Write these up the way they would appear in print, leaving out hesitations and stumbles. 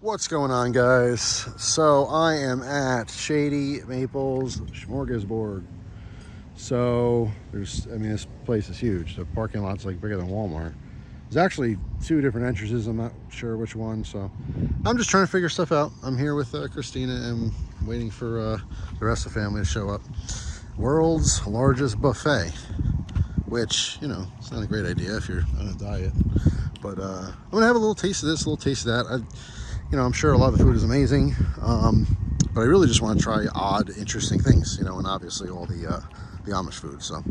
What's going on, guys? So I am at Shady Maple's Smorgasbord. So this place is huge. The parking lot's like bigger than Walmart. There's actually two different entrances. I'm not sure which one. So I'm just trying to figure stuff out. I'm here with Christina and waiting for the rest of the family to show up. World's largest buffet, which, you know, it's not a great idea if you're on a diet. But I'm gonna have a little taste of this, a little taste of that. I'm sure a lot of the food is amazing, but I really just want to try odd, interesting things, and obviously all the Amish food. So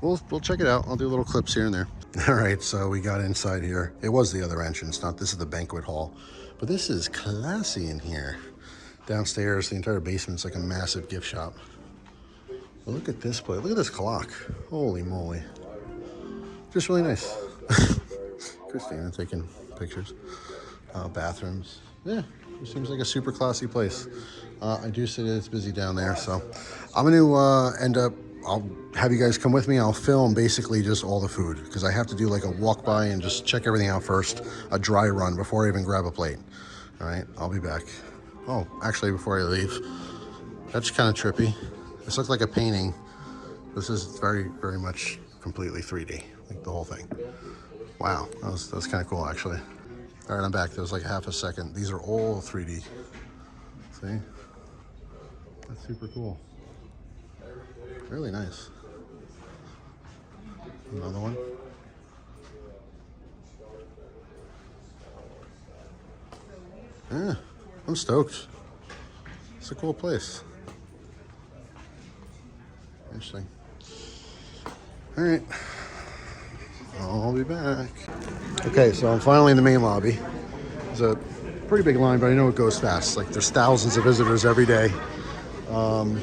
we'll check it out. I'll do little clips here and there. All right, so we got inside here. It was the other entrance, this is the banquet hall, but this is classy in here. Downstairs, the entire basement's like a massive gift shop. But look at this place. Look at this clock. Holy moly. Just really nice. Christina taking pictures. Bathrooms. Yeah, it seems like a super classy place. I do see that it's busy down there, so I'm going to I'll have you guys come with me. I'll film basically just all the food because I have to do like a walk by and just check everything out first, a dry run before I even grab a plate. All right, I'll be back. Oh, actually, before I leave, that's kind of trippy. This looks like a painting. This is very, very much completely 3D, like the whole thing. Wow, that was kind of cool, actually. All right, I'm back. There was like half a second. These are all 3D. See? That's super cool. Really nice. Another one. Yeah, I'm stoked. It's a cool place. Interesting. All right. I'll be back. Okay, so I'm finally in the main lobby. There's a pretty big line, but I know it goes fast. Like, there's thousands of visitors every day. And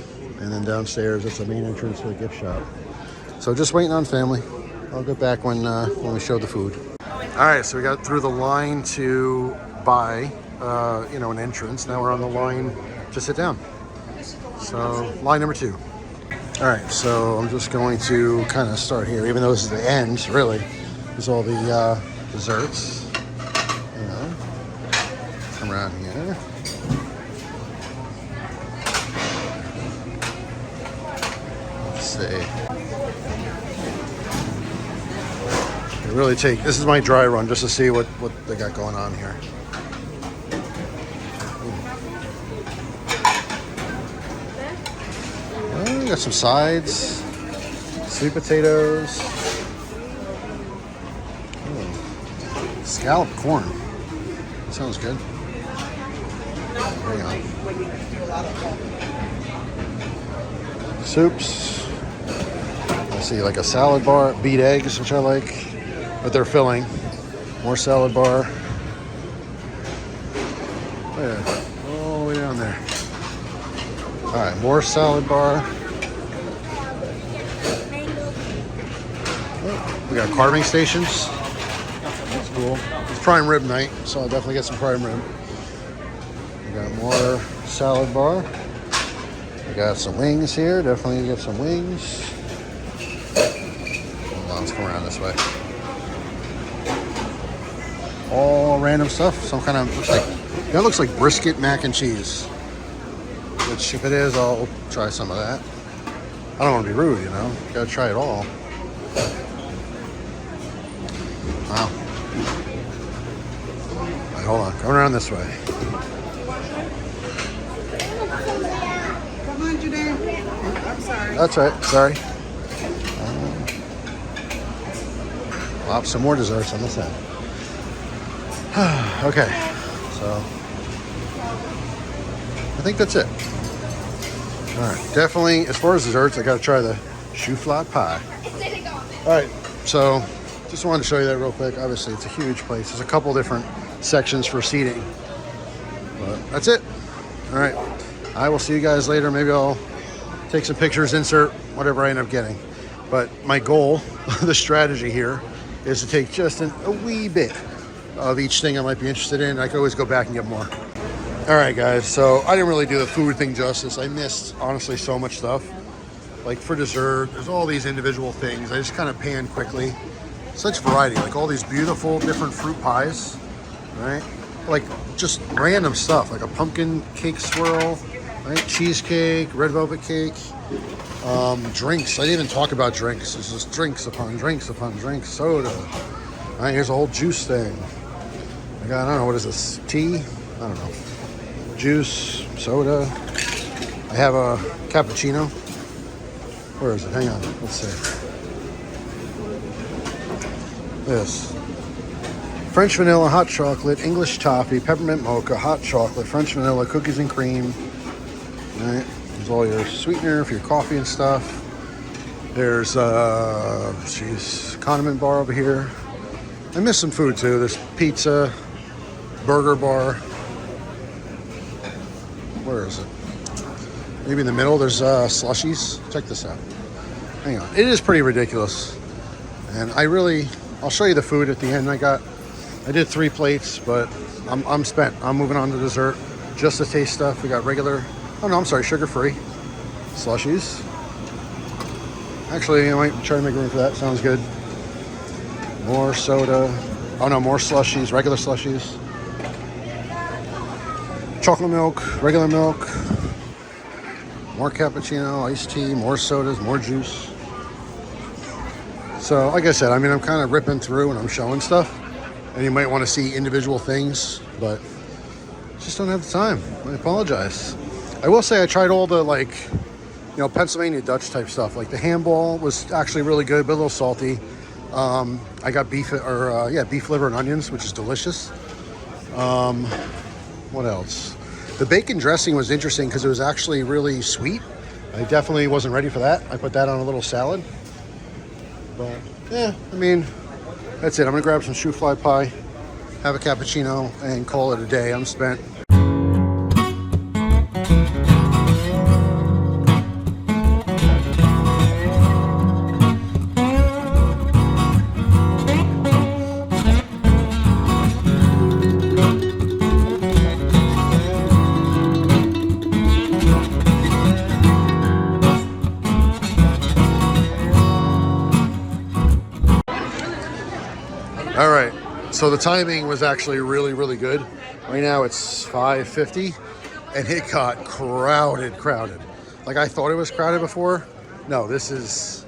then downstairs, that's the main entrance for the gift shop. So just waiting on family. I'll get back when we show the food. All right, so we got through the line to buy, an entrance. Now we're on the line to sit down. So line number 2. All right, so I'm just going to kind of start here, even though this is the end, really. There's all the desserts. Come around here. Let's see. This is my dry run just to see what they got going on here. Got some sides, sweet potatoes, scalloped corn. That sounds good. Hang on. Soups. I see like a salad bar, beet eggs, which I like, but they're filling. More salad bar. Yeah, all the way down there. All right, more salad bar. We got carving stations. That's cool. It's prime rib night, so I'll definitely get some prime rib. We got more salad bar. We got some wings here. Definitely get some wings. Hold on, let's come around this way. All random stuff. Some kind of looks like brisket mac and cheese. Which, if it is, I'll try some of that. I don't want to be rude, Gotta try it all. Wow. All right, hold on. Coming around this way. Behind you there. I'm sorry. That's right. Sorry. I'll have some more desserts on this end. Okay. So, I think that's it. All right. Definitely, as far as desserts, I got to try the choux fly pie. All right. So, just wanted to show you that real quick. Obviously, it's a huge place. There's a couple different sections for seating. But that's it. All right. I will see you guys later. Maybe I'll take some pictures, insert whatever I end up getting. But my goal, the strategy here, is to take just a wee bit of each thing I might be interested in. I can always go back and get more. All right, guys. So I didn't really do the food thing justice. I missed, honestly, so much stuff. Like for dessert, there's all these individual things. I just kind of panned quickly. Such variety, like all these beautiful different fruit pies, right? like just random stuff, like a pumpkin cake swirl, right? Cheesecake, red velvet cake, drinks. I didn't even talk about drinks. It's just drinks upon drinks upon drinks, soda. All right, here's a whole juice thing. I don't know, what is this? Tea? I don't know. Juice, soda. I have a cappuccino. Where is it? Hang on, let's see. This. French vanilla, hot chocolate, English toffee, peppermint mocha, hot chocolate, French vanilla, cookies and cream. All right, there's all your sweetener for your coffee and stuff. There's, condiment bar over here. I missed some food too. There's pizza, burger bar. Where is it? Maybe in the middle. There's slushies. Check this out. Hang on. It is pretty ridiculous. And I'll show you the food at the end. I did 3 plates, but I'm spent. I'm moving on to dessert. Just to taste stuff. We got regular, sugar-free slushies. Actually, I might try to make room for that. Sounds good. More soda. Oh no, more slushies, regular slushies. Chocolate milk, regular milk. More cappuccino, iced tea, more sodas, more juice. So, like I said, I'm kind of ripping through and I'm showing stuff. And you might want to see individual things, but just don't have the time. I apologize. I will say I tried all the, Pennsylvania Dutch type stuff. Like the handball was actually really good, but a little salty. I got beef liver and onions, which is delicious. What else? The bacon dressing was interesting because it was actually really sweet. I definitely wasn't ready for that. I put that on a little salad. But yeah, that's it. I'm gonna grab some shoe fly pie, have a cappuccino, and call it a day. I'm spent. All right, so the timing was actually really, really good. Right now it's 5:50 and it got crowded. Like I thought it was crowded before. No, this is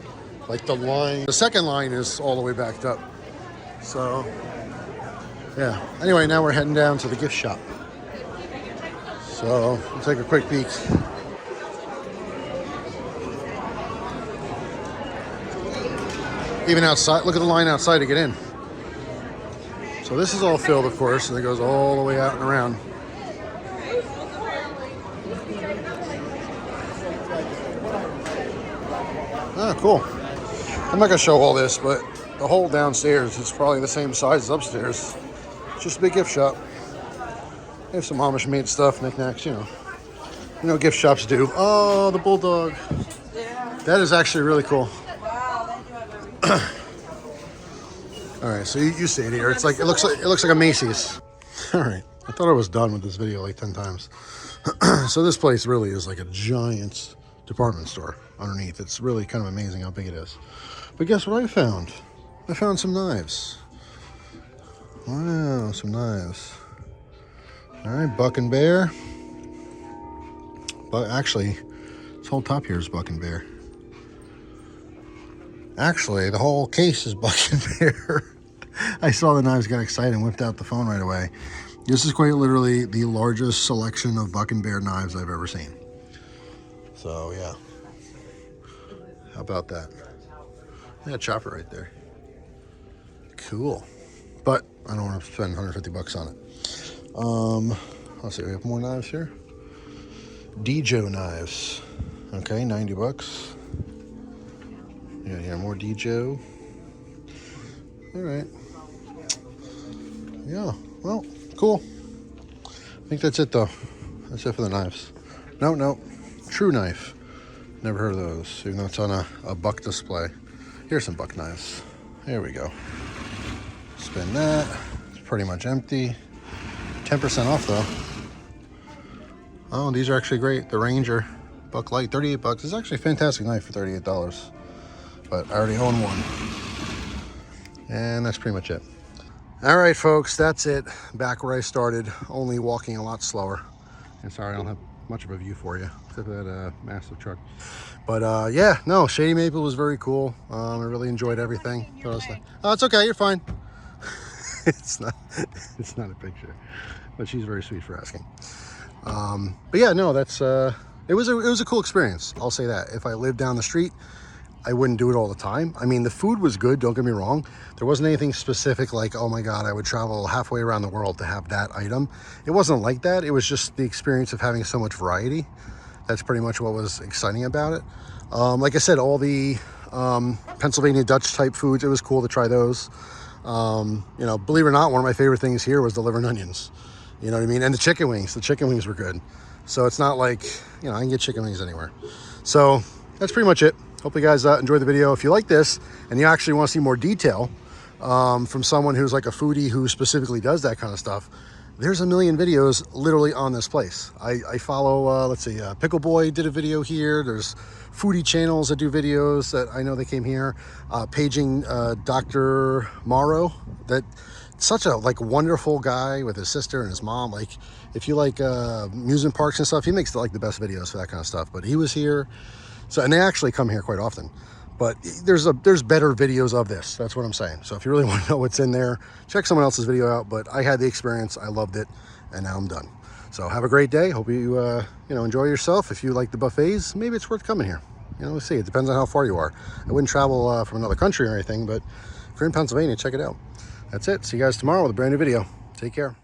like the line. The second line is all the way backed up. So yeah, anyway, now we're heading down to the gift shop. So we'll take a quick peek. Even outside, look at the line outside to get in. So this is all filled, of course, and it goes all the way out and around. Ah, cool. I'm not gonna show all this, but the whole downstairs is probably the same size as upstairs. It's just a big gift shop. They have some Amish-made stuff, knickknacks, you know, gift shops do. Oh, the Bulldog. Yeah. That is actually really cool. Wow, they do have everything. All right, so you see it here. It looks like a Macy's. All right, I thought I was done with this video like 10 times. So this place really is like a giant department store underneath. It's really kind of amazing how big it is. But guess what I found? I found some knives. Wow, some knives. All right, Buck and Bear. But actually, this whole top here is Buck and Bear. Actually, the whole case is Buck and Bear. I saw the knives, got excited, and whipped out the phone right away. This is quite literally the largest selection of Buck and Bear knives I've ever seen. So, yeah. How about that? Yeah, chopper right there. Cool. But I don't want to spend 150 bucks on it. Let's see, we have more knives here. Dejo Knives. Okay, 90 bucks. Yeah, more Dejo. All right. Yeah, well, cool. I think that's it, though. That's it for the knives. No. True Knife. Never heard of those, even though it's on a Buck display. Here's some Buck knives. There we go. Spin that. It's pretty much empty. 10% off, though. Oh, these are actually great. The Ranger Buck Light, 38 bucks. It's actually a fantastic knife for $38. But I already own one. And that's pretty much it. All right, folks, that's it. Back where I started, only walking a lot slower. And sorry, I don't have much of a view for you, except for that massive truck. But yeah, no, Shady Maple was very cool. I really enjoyed everything. Oh, it's okay, you're fine. it's not a picture, but she's very sweet for asking. But yeah, no, that's it was a cool experience. I'll say that. If I lived down the street, I wouldn't do it all the time. I mean, the food was good, don't get me wrong. There wasn't anything specific like, oh my God, I would travel halfway around the world to have that item. It wasn't like that. It was just the experience of having so much variety. That's pretty much what was exciting about it. Like I said, all the Pennsylvania Dutch type foods, it was cool to try those. You know, believe it or not, one of my favorite things here was the liver and onions. You know what I mean? And the chicken wings. The chicken wings were good. So it's not like, you know, I can get chicken wings anywhere. So that's pretty much it. Hope you guys enjoyed the video. If you like this and you actually want to see more detail from someone who's like a foodie who specifically does that kind of stuff, there's a million videos literally on this place. I follow, let's see, Pickle Boy did a video here. There's foodie channels that do videos that I know they came here. Paging Dr. Morrow, that such a like wonderful guy with his sister and his mom. Like if you like amusement parks and stuff, he makes like the best videos for that kind of stuff. But he was here. So, and they actually come here quite often, but there's better videos of this. That's what I'm saying. So if you really want to know what's in there, check someone else's video out. But I had the experience, I loved it, and now I'm done. So have a great day. Hope you you know, enjoy yourself. If you like the buffets, maybe it's worth coming here. You know, we'll see. It depends on how far you are. I wouldn't travel from another country or anything, but if you're in Pennsylvania, check it out. That's it. See you guys tomorrow with a brand new video. Take care.